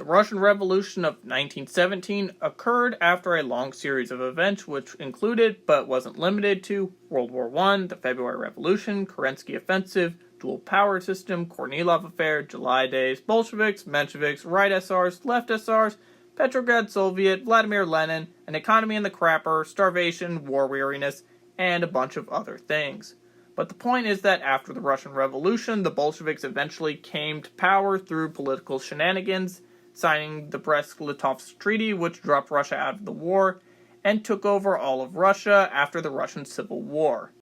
Russian Revolution of 1917 occurred after a long series of events which included, but wasn't limited to, World War I, the February Revolution, Kerensky Offensive, dual power system, Kornilov Affair, July Days, Bolsheviks, Mensheviks, right SRs, left SRs, Petrograd Soviet, Vladimir Lenin, an economy in the crapper, starvation, war weariness, and a bunch of other things. But the point is that after the Russian Revolution, the Bolsheviks eventually came to power through political shenanigans, signing the Brest-Litovsk Treaty, which dropped Russia out of the war, and took over all of Russia after the Russian Civil War.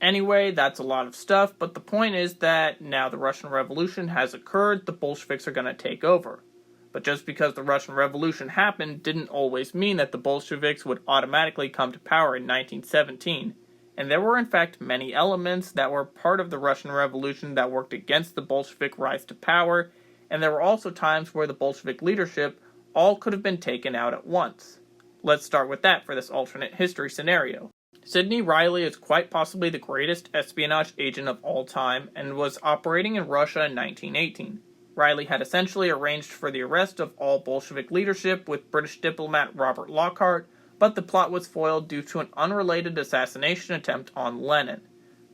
Anyway, that's a lot of stuff, but the point is that now the Russian Revolution has occurred, the Bolsheviks are going to take over. But just because the Russian Revolution happened didn't always mean that the Bolsheviks would automatically come to power in 1917. And there were in fact many elements that were part of the Russian Revolution that worked against the Bolshevik rise to power, and there were also times where the Bolshevik leadership all could have been taken out at once. Let's start with that for this alternate history scenario. Sidney Riley is quite possibly the greatest espionage agent of all time and was operating in Russia in 1918. Riley had essentially arranged for the arrest of all Bolshevik leadership with British diplomat Robert Lockhart, but the plot was foiled due to an unrelated assassination attempt on Lenin.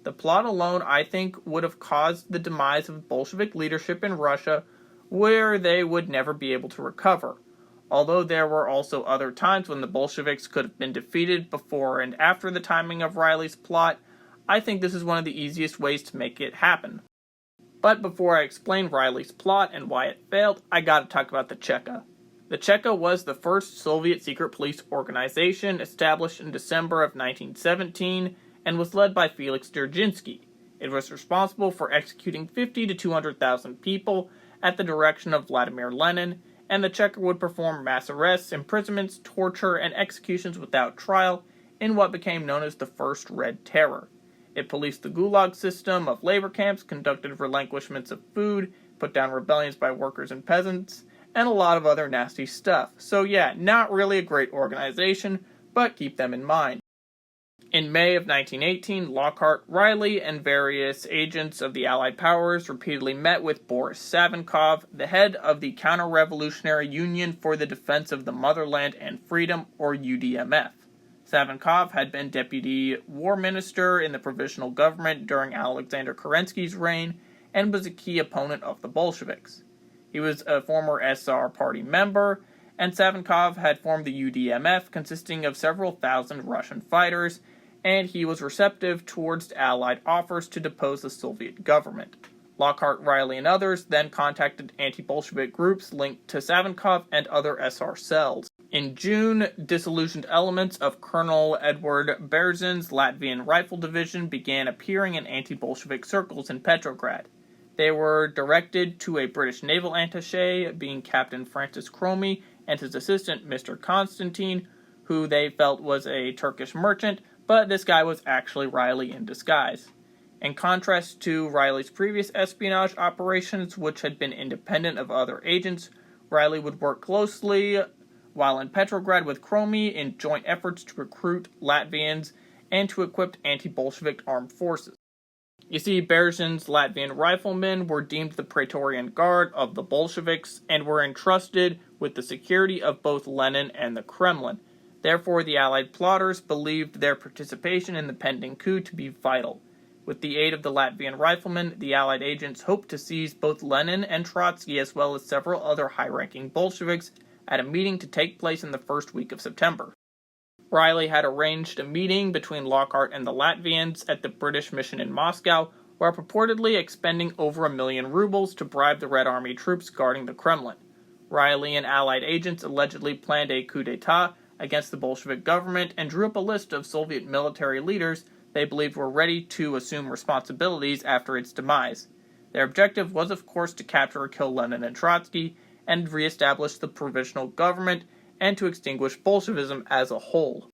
The plot alone, I think, would have caused the demise of Bolshevik leadership in Russia, where they would never be able to recover. Although there were also other times when the Bolsheviks could have been defeated before and after the timing of Riley's plot, I think this is one of the easiest ways to make it happen. But before I explain Riley's plot and why it failed, I gotta talk about the Cheka. The Cheka was the first Soviet secret police organization established in December of 1917 and was led by Felix Dzerzhinsky. It was responsible for executing 50 to 200,000 people at the direction of Vladimir Lenin, and the Cheka would perform mass arrests, imprisonments, torture, and executions without trial in what became known as the First Red Terror. It policed the Gulag system of labor camps, conducted relinquishments of food, put down rebellions by workers and peasants, and a lot of other nasty stuff. So yeah, not really a great organization, but keep them in mind. In May of 1918, Lockhart, Riley, and various agents of the Allied powers repeatedly met with Boris Savinkov, the head of the Counter-Revolutionary Union for the Defense of the Motherland and Freedom, or UDMF. Savinkov had been deputy war minister in the provisional government during Alexander Kerensky's reign, and was a key opponent of the Bolsheviks. He was a former SR party member, and Savinkov had formed the UDMF, consisting of several thousand Russian fighters, and he was receptive towards Allied offers to depose the Soviet government. Lockhart, Riley, and others then contacted anti-Bolshevik groups linked to Savinkov and other SR cells. In June, disillusioned elements of Colonel Edward Berzin's Latvian Rifle Division began appearing in anti-Bolshevik circles in Petrograd. They were directed to a British naval attaché, being Captain Francis Cromie, and his assistant, Mr. Constantine, who they felt was a Turkish merchant, but this guy was actually Riley in disguise. In contrast to Riley's previous espionage operations, which had been independent of other agents, Riley would work closely while in Petrograd with Cromie in joint efforts to recruit Latvians and to equip anti-Bolshevik armed forces. You see, Berzin's Latvian riflemen were deemed the Praetorian Guard of the Bolsheviks and were entrusted with the security of both Lenin and the Kremlin. Therefore, the Allied plotters believed their participation in the pending coup to be vital. With the aid of the Latvian riflemen, the Allied agents hoped to seize both Lenin and Trotsky as well as several other high-ranking Bolsheviks at a meeting to take place in the first week of September. Riley had arranged a meeting between Lockhart and the Latvians at the British mission in Moscow, while purportedly expending over 1 million rubles to bribe the Red Army troops guarding the Kremlin. Riley and Allied agents allegedly planned a coup d'etat against the Bolshevik government and drew up a list of Soviet military leaders they believed were ready to assume responsibilities after its demise. Their objective was, of course, to capture or kill Lenin and Trotsky and re-establish the provisional government and to extinguish Bolshevism as a whole.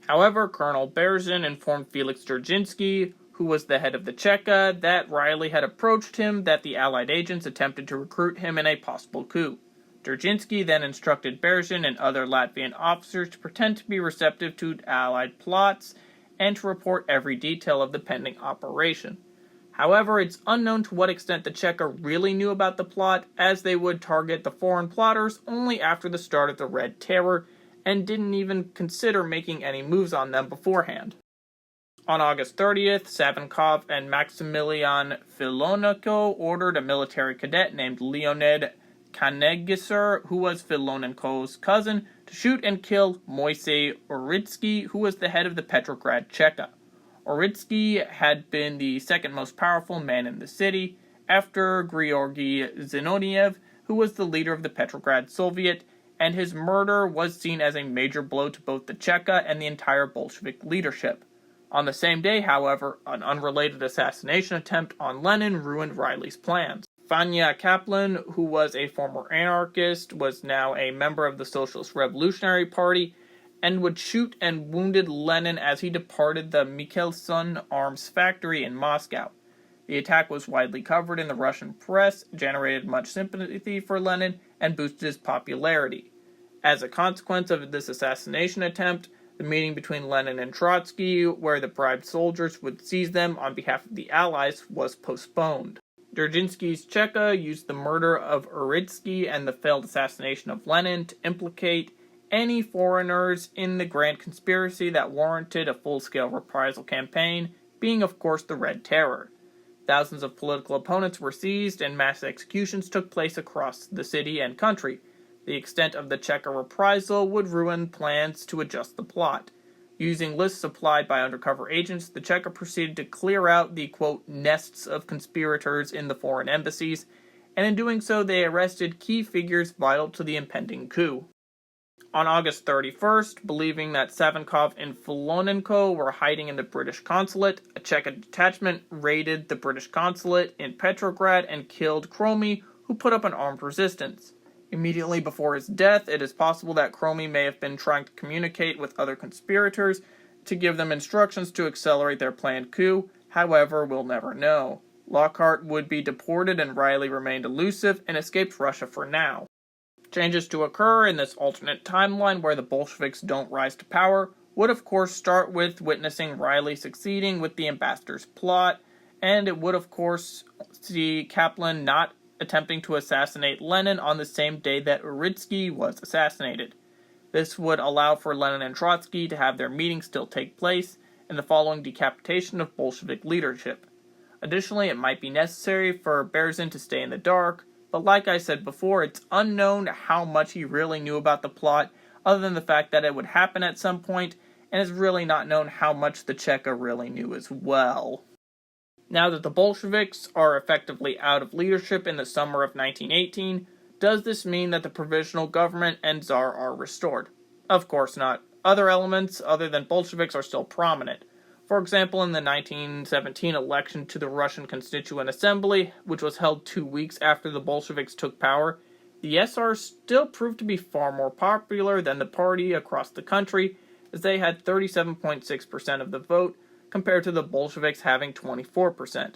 However, Colonel Berzin informed Felix Dzerzhinsky, who was the head of the Cheka, that Riley had approached him that the Allied agents attempted to recruit him in a possible coup. Dzerzhinsky then instructed Berzin and other Latvian officers to pretend to be receptive to Allied plots and to report every detail of the pending operation. However, it's unknown to what extent the Cheka really knew about the plot, as they would target the foreign plotters only after the start of the Red Terror, and didn't even consider making any moves on them beforehand. On August 30th, Savinkov and Maximilian Filonenko ordered a military cadet named Leonid Kanegisser, who was Filonenko's cousin, to shoot and kill Moisey Oritsky, who was the head of the Petrograd Cheka. Oritsky had been the second most powerful man in the city, after Georgy Zinoniev, who was the leader of the Petrograd Soviet, and his murder was seen as a major blow to both the Cheka and the entire Bolshevik leadership. On the same day, however, an unrelated assassination attempt on Lenin ruined Riley's plans. Vanya Kaplan, who was a former anarchist, was now a member of the Socialist Revolutionary Party, and would shoot and wounded Lenin as he departed the Mikhelson arms factory in Moscow. The attack was widely covered in the Russian press, generated much sympathy for Lenin, and boosted his popularity. As a consequence of this assassination attempt, the meeting between Lenin and Trotsky, where the bribed soldiers would seize them on behalf of the Allies, was postponed. Dzerzhinsky's Cheka used the murder of Uritsky and the failed assassination of Lenin to implicate any foreigners in the grand conspiracy that warranted a full-scale reprisal campaign, being of course the Red Terror. Thousands of political opponents were seized and mass executions took place across the city and country. The extent of the Cheka reprisal would ruin plans to adjust the plot. Using lists supplied by undercover agents, the Cheka proceeded to clear out the, quote, nests of conspirators in the foreign embassies, and in doing so they arrested key figures vital to the impending coup. On August 31st, believing that Savinkov and Filonenko were hiding in the British consulate, a Cheka detachment raided the British consulate in Petrograd and killed Kromy, who put up an armed resistance. Immediately before his death, it is possible that Kromy may have been trying to communicate with other conspirators to give them instructions to accelerate their planned coup. However, we'll never know. Lockhart would be deported and Riley remained elusive and escaped Russia for now. Changes to occur in this alternate timeline where the Bolsheviks don't rise to power would of course start with witnessing Riley succeeding with the ambassador's plot, and it would of course see Kaplan not attempting to assassinate Lenin on the same day that Uritsky was assassinated. This would allow for Lenin and Trotsky to have their meeting still take place, and the following decapitation of Bolshevik leadership. Additionally, it might be necessary for Berezin to stay in the dark, but like I said before, it's unknown how much he really knew about the plot, other than the fact that it would happen at some point, and it's really not known how much the Cheka really knew as well. Now that the Bolsheviks are effectively out of leadership in the summer of 1918, does this mean that the provisional government and Tsar are restored? Of course not. Other elements other than Bolsheviks are still prominent. For example, in the 1917 election to the Russian Constituent Assembly, which was held 2 weeks after the Bolsheviks took power, the SRs still proved to be far more popular than the party across the country, as they had 37.6% of the vote, compared to the Bolsheviks having 24%.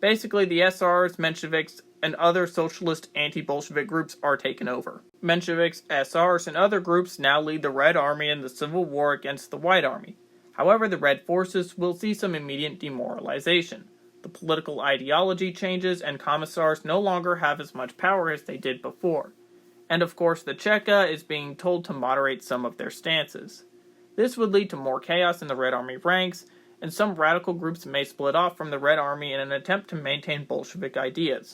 Basically, the SRs, Mensheviks, and other socialist anti-Bolshevik groups are taken over. Mensheviks, SRs, and other groups now lead the Red Army in the civil war against the White Army. However, the Red forces will see some immediate demoralization. The political ideology changes, and commissars no longer have as much power as they did before. And of course, the Cheka is being told to moderate some of their stances. This would lead to more chaos in the Red Army ranks, and some radical groups may split off from the Red Army in an attempt to maintain Bolshevik ideas.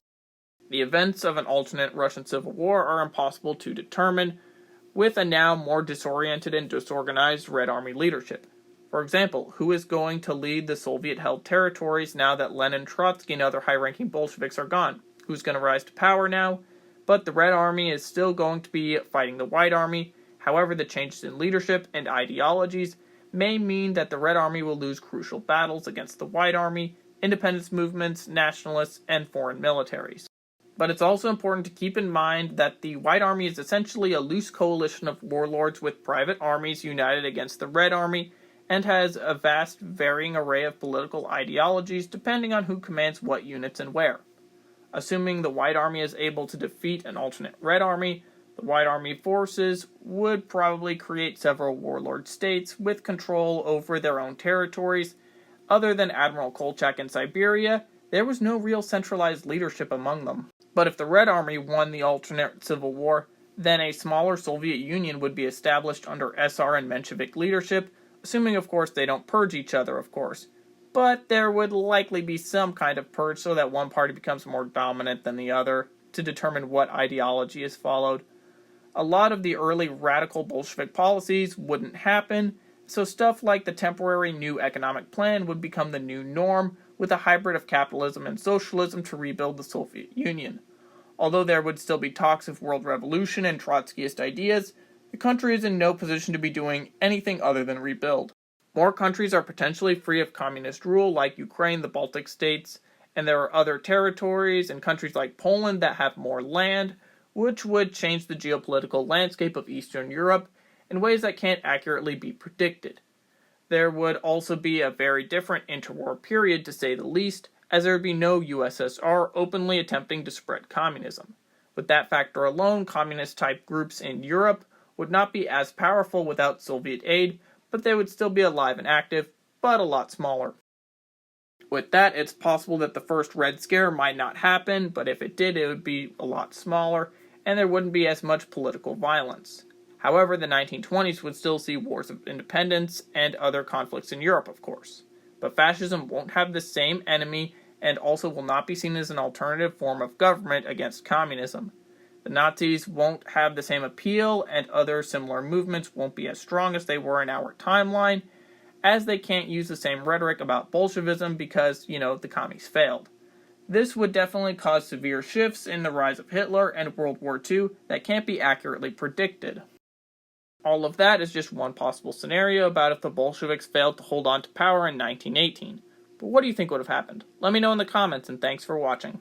The events of an alternate Russian Civil War are impossible to determine, with a now more disoriented and disorganized Red Army leadership. For example, who is going to lead the Soviet-held territories now that Lenin, Trotsky, and other high-ranking Bolsheviks are gone? Who's going to rise to power now? But the Red Army is still going to be fighting the White Army. However, the changes in leadership and ideologies may mean that the Red Army will lose crucial battles against the White Army, independence movements, nationalists, and foreign militaries. But it's also important to keep in mind that the White Army is essentially a loose coalition of warlords with private armies united against the Red Army, and has a vast varying array of political ideologies depending on who commands what units and where. Assuming the White Army is able to defeat an alternate Red Army, the White Army forces would probably create several warlord states with control over their own territories. Other than Admiral Kolchak in Siberia, there was no real centralized leadership among them. But if the Red Army won the alternate civil war, then a smaller Soviet Union would be established under SR and Menshevik leadership, assuming of course they don't purge each other, of course. But there would likely be some kind of purge so that one party becomes more dominant than the other to determine what ideology is followed. A lot of the early radical Bolshevik policies wouldn't happen, so stuff like the temporary new economic plan would become the new norm, with a hybrid of capitalism and socialism to rebuild the Soviet Union. Although there would still be talks of world revolution and Trotskyist ideas, the country is in no position to be doing anything other than rebuild. More countries are potentially free of communist rule, like Ukraine, the Baltic states, and there are other territories and countries like Poland that have more land, which would change the geopolitical landscape of Eastern Europe in ways that can't accurately be predicted. There would also be a very different interwar period, to say the least, as there would be no USSR openly attempting to spread communism. With that factor alone, communist-type groups in Europe would not be as powerful without Soviet aid, but they would still be alive and active, but a lot smaller. With that, it's possible that the first Red Scare might not happen, but if it did, it would be a lot smaller, and there wouldn't be as much political violence. However, the 1920s would still see wars of independence and other conflicts in Europe, of course. But fascism won't have the same enemy and also will not be seen as an alternative form of government against communism. The Nazis won't have the same appeal, and other similar movements won't be as strong as they were in our timeline, as they can't use the same rhetoric about Bolshevism because, the commies failed. This would definitely cause severe shifts in the rise of Hitler and World War II that can't be accurately predicted. All of that is just one possible scenario about if the Bolsheviks failed to hold on to power in 1918. But what do you think would have happened? Let me know in the comments, and thanks for watching.